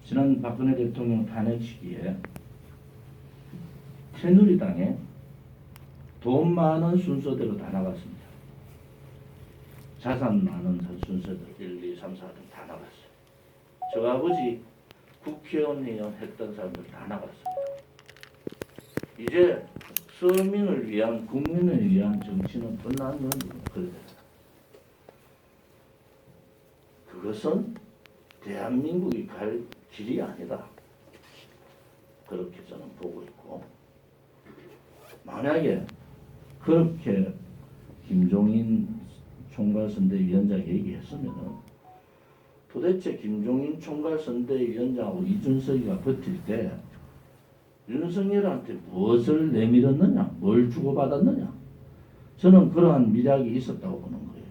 지난 박근혜 대통령 탄핵 시기에 새누리당에 돈 많은 순서대로 다 나갔습니다. 자산 많은 순서대로 1, 2, 3, 4등 다 나갔어요. 저 아버지 국회의원 했던 사람들 다 나갔습니다. 이제 서민을 위한, 국민을 위한 정치는 끝난 건 그래요. 그것은 대한민국이 갈 길이 아니다. 그렇게 저는 보고 있고, 만약에 그렇게 김종인 총괄선대위원장이 얘기했으면은 도대체 김종인 총괄선대위원장하고 이준석이가 버틸 때 윤석열한테 무엇을 내밀었느냐, 뭘 주고받았느냐, 저는 그러한 미략이 있었다고 보는 거예요.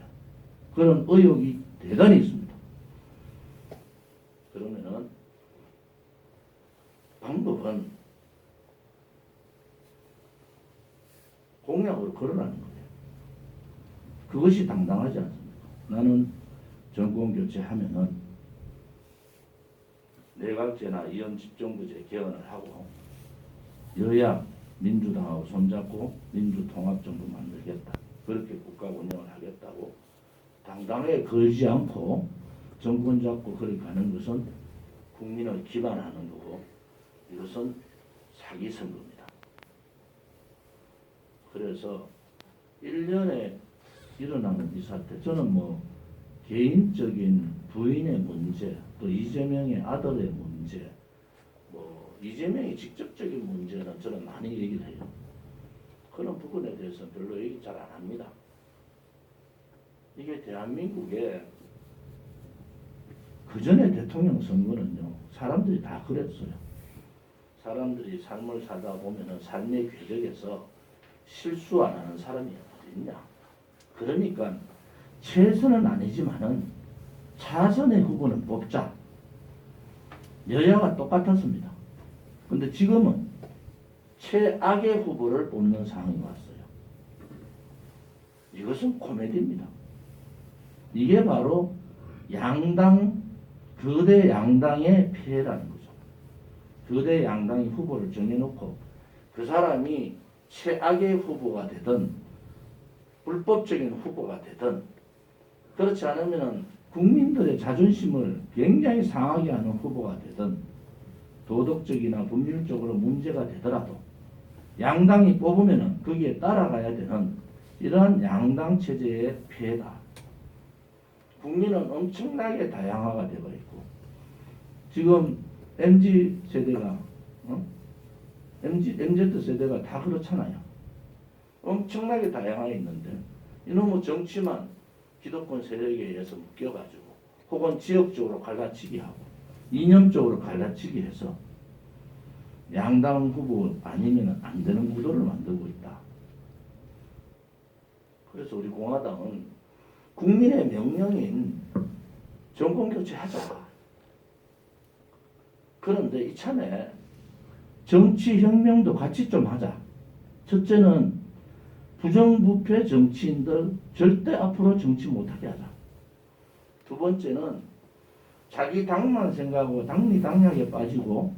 그런 의혹이 대단히 있습니다. 그러면은 방법은 공약으로 걸어라는 거예요. 그것이 당당하지 않습니까? 나는 정권 교체하면은 내각제나 이원집정부제 개헌을 하고 여야 민주당하고 손잡고 민주통합정부 만들겠다. 그렇게 국가 운영을 하겠다고 당당하게 걸지 않고 정권 잡고 그렇게 가는 것은 국민을 기반하는 거고, 이것은 사기 선거입니다. 그래서 1년에 일어나는 이 사태, 저는 뭐 개인적인 부인의 문제, 또 이재명의 아들의 문제, 뭐 이재명의 직접적인 문제는 저는 많이 얘기를 해요. 그런 부분에 대해서 별로 얘기 잘 안 합니다. 이게 대한민국에 그 전에 대통령 선거는요, 사람들이 다 그랬어요. 사람들이 삶을 살다 보면은 삶의 궤적에서 실수 안 하는 사람이 어디 있냐. 그러니까 최선은 아니지만은 차선의 후보는 뽑자. 여야가 똑같았습니다. 근데 지금은 최악의 후보를 뽑는 상황이 왔어요. 이것은 코미디입니다. 이게 바로 양당, 거대 양당의 폐해라는 거죠. 거대 양당이 후보를 정해놓고 그 사람이 최악의 후보가 되든 불법적인 후보가 되든, 그렇지 않으면 국민들의 자존심을 굉장히 상하게 하는 후보가 되든 도덕적이나 법률적으로 문제가 되더라도 양당이 뽑으면 거기에 따라가야 되는 이러한 양당 체제의 폐해다. 국민은 엄청나게 다양화가 되어 있고, 지금 MZ세대가 MZ세대가 다 그렇잖아요. 엄청나게 다양하게 있는데 이놈의 정치만 기득권 세력에 의해서 묶여가지고 혹은 지역적으로 갈라치기 하고 이념적으로 갈라치기 해서 양당 후보 아니면 안 되는 구도를 만들고 있다. 그래서 우리 공화당은 국민의 명령인 정권 교체하자. 그런데 이참에 정치혁명도 같이 좀 하자. 첫째는 부정부패 정치인들 절대 앞으로 정치 못하게 하자. 두 번째는 자기 당만 생각하고 당리당략에 빠지고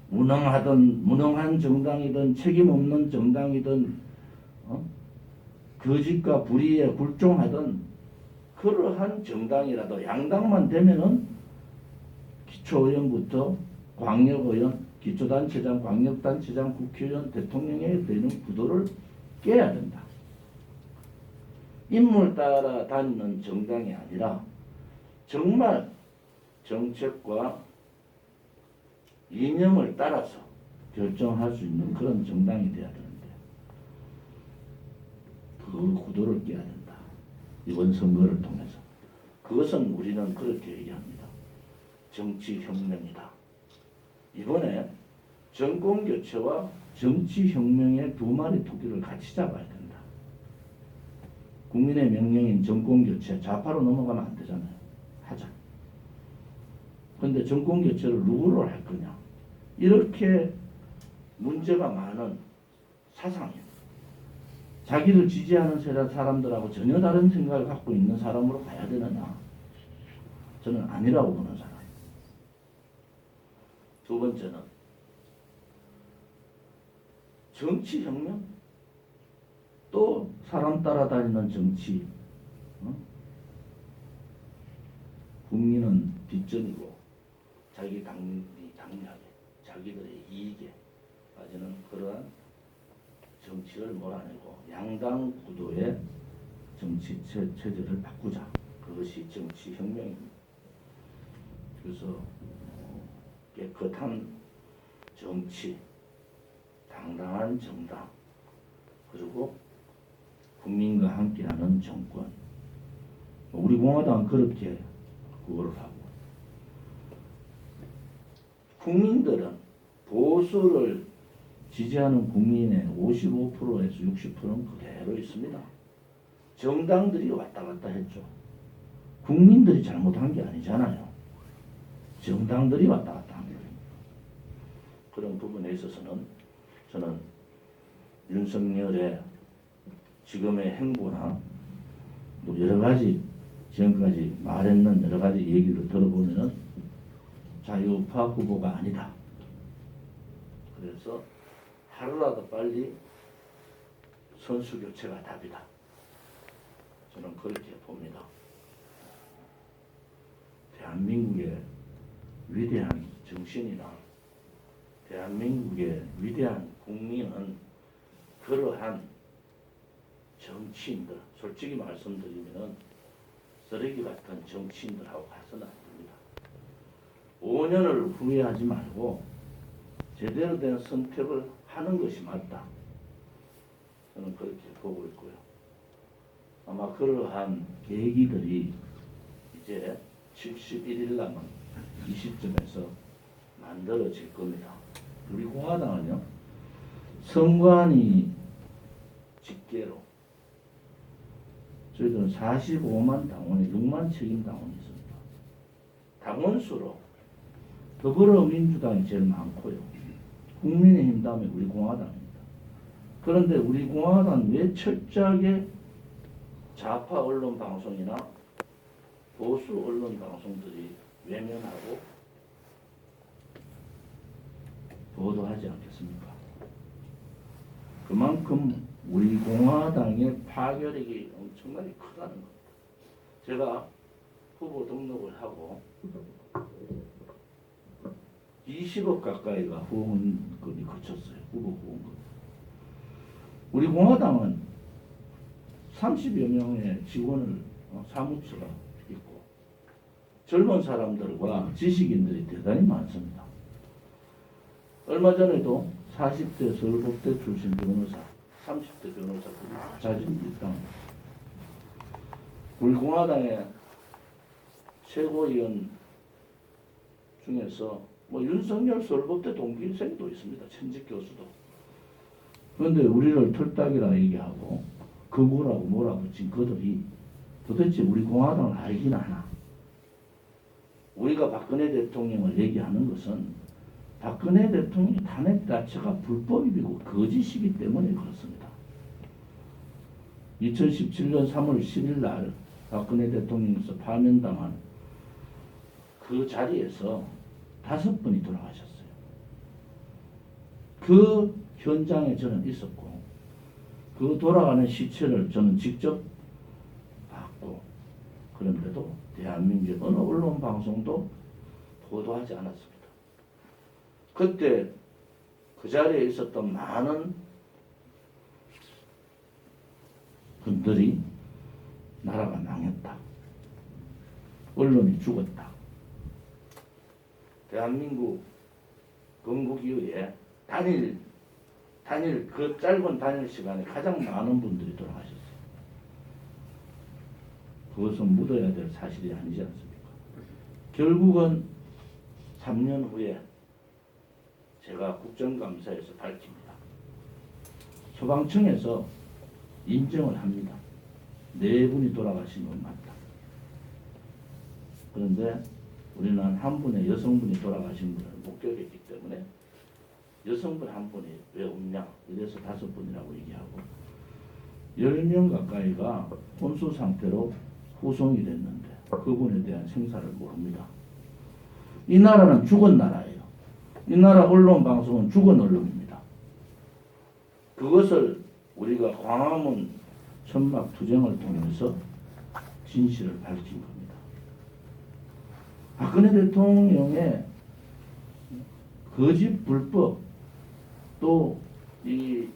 무능한 정당이든 책임 없는 정당이든 거짓과 불의에 굴종하던 그러한 정당이라도 양당만 되면은 기초의원부터 광역의원, 기초단체장, 광역단체장, 국회의원, 대통령에 되는 구도를 깨야 된다. 인물 따라 다니는 정당이 아니라 정말 정책과 이념을 따라서 결정할 수 있는 그런 정당이 돼야 되는데 그 구도를 깨야 된다. 이번 선거를 통해서. 그것은 우리는 그렇게 얘기합니다. 정치혁명이다. 이번에 정권교체와 정치혁명의 두 마리 토끼를 같이 잡아야 된다. 국민의 명령인 정권교체, 좌파로 넘어가면 안 되잖아요. 하자. 근데 정권교체를 누구로 할 거냐. 이렇게 문제가 많은 사상이에요. 자기를 지지하는 사람들하고 전혀 다른 생각을 갖고 있는 사람으로 가야 되느냐. 저는 아니라고 보는 사람. 두 번째는 정치혁명, 또 사람 따라다니는 정치. 국민은 뒷전이고 자기 당략에 자기들의 이익에 빠지는 그러한 정치를 몰아내고 양당 구도의 정치 체제를 바꾸자. 그것이 정치혁명입니다. 그래서 깨끗한 정치, 당당한 정당, 그리고 국민과 함께하는 정권. 우리 공화당은 그렇게 그거를 하고, 국민들은 보수를 지지하는 국민의 55%에서 60%는 그대로 있습니다. 정당들이 왔다 갔다 했죠. 국민들이 잘못한 게 아니잖아요. 정당들이 왔다 갔다 한 거예요. 그런 부분에 있어서는 저는 윤석열의 지금의 행보나 또 여러 가지 지금까지 말했는 여러 가지 얘기를 들어보면은 자유우파 후보가 아니다. 그래서 하루라도 빨리 선수 교체가 답이다. 저는 그렇게 봅니다. 대한민국의 위대한 정신이나 대한민국의 위대한 국민은 그러한 정치인들, 솔직히 말씀드리면 쓰레기 같은 정치인들하고 가서는 안 됩니다. 5년을 후회하지 말고 제대로 된 선택을 하는 것이 맞다. 저는 그렇게 보고 있고요. 아마 그러한 계기들이 이제 71일 남은 이 시점에서 만들어질 겁니다. 우리 공화당은요, 선관위 집계로 저희들은 45만 당원에 6만 책임 당원이 있습니다. 당원수로 더불어민주당이 제일 많고요. 국민의힘 다음에 우리 공화당입니다. 그런데 우리 공화당 왜 철저하게 좌파 언론 방송이나 보수 언론 방송들이 외면하고 보도하지 않겠습니까? 그만큼 우리 공화당의 파괴력이 엄청나게 크다는 겁니다. 제가 후보 등록을 하고 20억 가까이가 후원금이 거쳤어요. 후보 후원금. 우리 공화당은 30여 명의 직원을 사무처가 있고 젊은 사람들과 지식인들이 대단히 많습니다. 얼마 전에도 40대 서울법대 출신 변호사, 30대 변호사들이 자진 입당합니다. 우리 공화당의 최고위원 중에서 윤석열 서울법대 동기생도 있습니다. 천직 교수도. 그런데 우리를 털딱이라 얘기하고 극우라고 몰아붙인 그들이 도대체 우리 공화당을 알긴 아나. 우리가 박근혜 대통령을 얘기하는 것은 박근혜 대통령의 탄핵 자체가 불법이고 거짓이기 때문에 그렇습니다. 2017년 3월 10일 날 박근혜 대통령에서 파면당한 그 자리에서 5분이 돌아가셨어요. 그 현장에 저는 있었고 그 돌아가는 시체를 저는 직접 봤고, 그런데도 대한민국의 어느 언론 방송도 보도하지 않았습니다. 그때 그 자리에 있었던 많은 분들이 나라가 망했다, 언론이 죽었다, 대한민국 건국 이후에 단일 그 짧은 단일 시간에 가장 많은 분들이 돌아가셨어요. 그것은 묻어야 될 사실이 아니지 않습니까? 결국은 3년 후에 제가 국정감사에서 밝힙니다. 소방청에서 인정을 합니다. 4분이 돌아가신 건 맞다. 그런데 우리는 한 분의 여성분이 돌아가신 분을 목격했기 때문에 여성분 한 분이 왜 없냐, 이래서 5분이라고 얘기하고 10명 가까이가 혼수 상태로 후송이 됐는데 그분에 대한 생사를 모릅니다. 이 나라는 죽은 나라예요. 이 나라 언론 방송은 죽은 언론입니다. 그것을 우리가 광화문 천막 투쟁을 통해서 진실을 밝힌 겁니다. 박근혜 대통령의 거짓 불법 또 이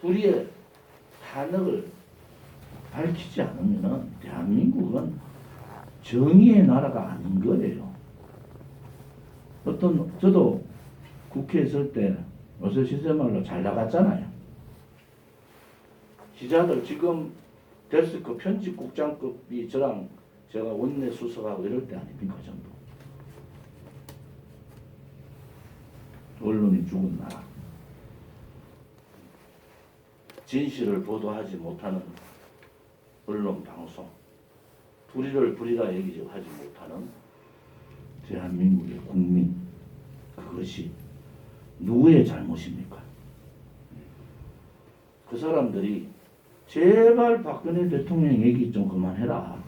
불의의 탄핵을 밝히지 않으면 대한민국은 정의의 나라가 아닌 거예요. 저도 국회에 있을 때 어서 시세말로 잘 나갔잖아요. 기자들 지금 데스크 편집국장급이 제가 원내 수석하고 이럴 때 아닙니까 정도. 언론이 죽은 나라. 진실을 보도하지 못하는 언론 방송. 불의를 불의라 하지 못하는 대한민국의 국민. 그것이 누구의 잘못입니까? 그 사람들이 제발 박근혜 대통령 얘기 좀 그만해라.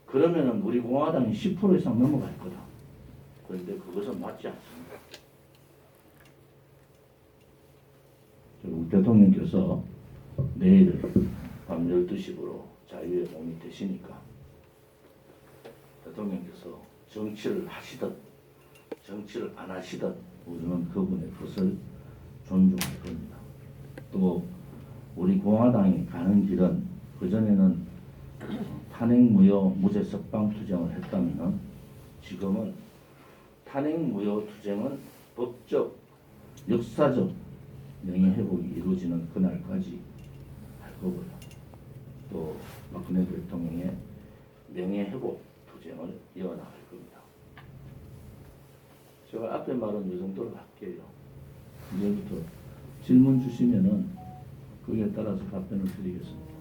그러면은 우리 공화당이 10% 이상 넘어갈 거다. 그런데 그것은 맞지 않습니다. 우리 대통령께서 내일 밤 12시부로 자유의 몸이 되시니까 대통령께서 정치를 하시든 정치를 안 하시든 우리는 그분의 뜻을 존중할 겁니다. 또 우리 공화당이 가는 길은 그전에는 탄핵무효 무죄 석방 투쟁을 했다면 지금은 탄핵무효 투쟁은 법적 역사적 명예회복이 이루어지는 그날까지 할 거고요. 또 박근혜 대통령의 명예회복 투쟁을 이어나갈 겁니다. 제가 앞에 말은 이 정도로 할게요. 이제부터 질문 주시면은 그에 따라서 답변을 드리겠습니다.